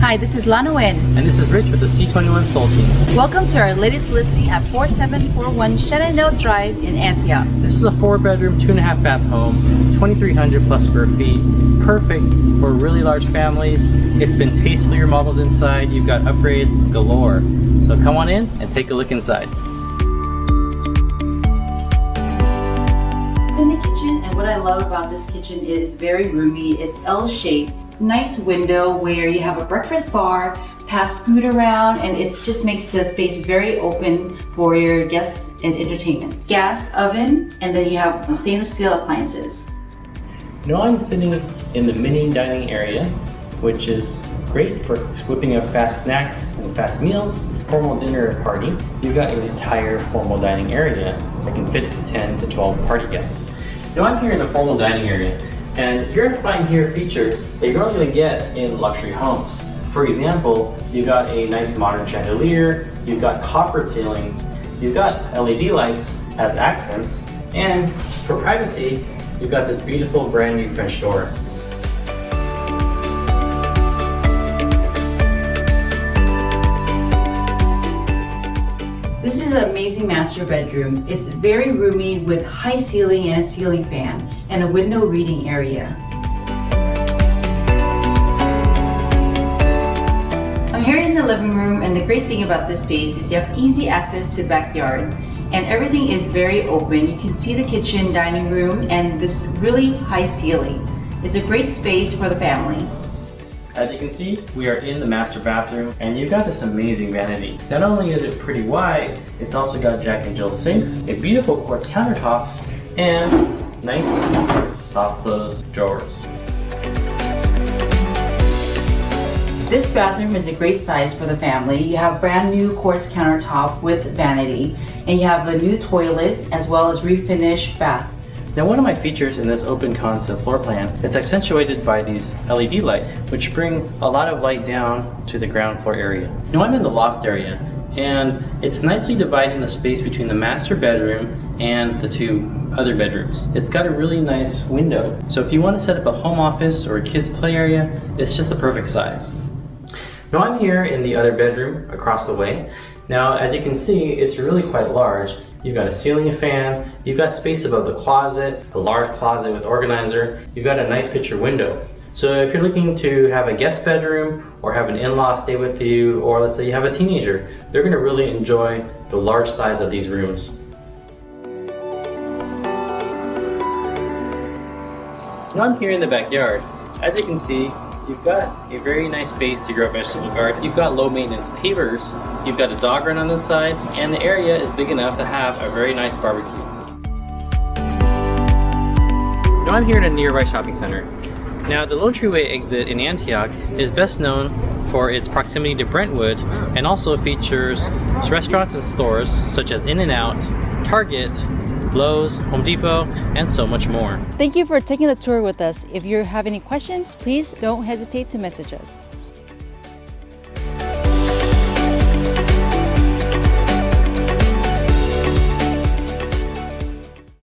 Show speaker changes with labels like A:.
A: Hi, this is Lanoen.
B: And this is Rich with the C21 Soul Team.
A: Welcome to our latest listing at 4741 Shannondale Drive in Antioch.
B: This is a 4-bedroom, 2.5 bath home, 2,300 plus square feet. Perfect for really large families. It's been tastefully remodeled inside. You've got upgrades galore. So come on in and take a look inside.
A: In the kitchen, and what I love about this kitchen is very roomy. It's L-shaped. Nice window where you have a breakfast bar, pass food around, and it just makes the space very open for your guests and entertainment. Gas oven, and then you have stainless steel appliances.
B: Now I'm sitting in the mini dining area, which is great for whipping up fast snacks and fast meals. Formal dinner party, you've got an entire formal dining area that can fit 10 to 12 party guests. Now I'm here in the formal dining area, and you're going to find here features that you're only going to get in luxury homes. For example, you've got a nice modern chandelier, you've got coppered ceilings, you've got LED lights as accents, and for privacy, you've got this beautiful brand new French door.
A: This is an amazing master bedroom. It's very roomy with high ceiling and a ceiling fan and a window reading area. I'm here in the living room, and the great thing about this space is you have easy access to the backyard and everything is very open. You can see the kitchen, dining room, and this really high ceiling. It's a great space for the family.
B: As you can see, we are in the master bathroom, and you've got this amazing vanity. Not only is it pretty wide, it's also got Jack and Jill sinks, a beautiful quartz countertops, and nice soft close drawers.
A: This bathroom is a great size for the family. You have brand new quartz countertop with vanity, and you have a new toilet as well as refinished bath.
B: Now, one of my features in this open concept floor plan is accentuated by these LED lights, which bring a lot of light down to the ground floor area. Now I'm in the loft area, and it's nicely dividing the space between the master bedroom and the two other bedrooms. It's got a really nice window, so if you want to set up a home office or a kids play area, it's just the perfect size. Now I'm here in the other bedroom across the way. Now as you can see, it's really quite large. You've got a ceiling fan, you've got space above the closet, a large closet with organizer, you've got a nice picture window. So if you're looking to have a guest bedroom or have an in-law stay with you, or let's say you have a teenager, they're going to really enjoy the large size of these rooms. Now I'm here in the backyard. As you can see, you've got a very nice space to grow a vegetable garden. You've got low maintenance pavers. You've got a dog run on the side, and the area is big enough to have a very nice barbecue. Now I'm here in a nearby shopping center. Now the Lone Tree Way exit in Antioch is best known for its proximity to Brentwood, and also features restaurants and stores such as In-N-Out, Target, Lowe's, Home Depot, and so much more.
C: Thank you for taking the tour with us. If you have any questions, please don't hesitate to message us.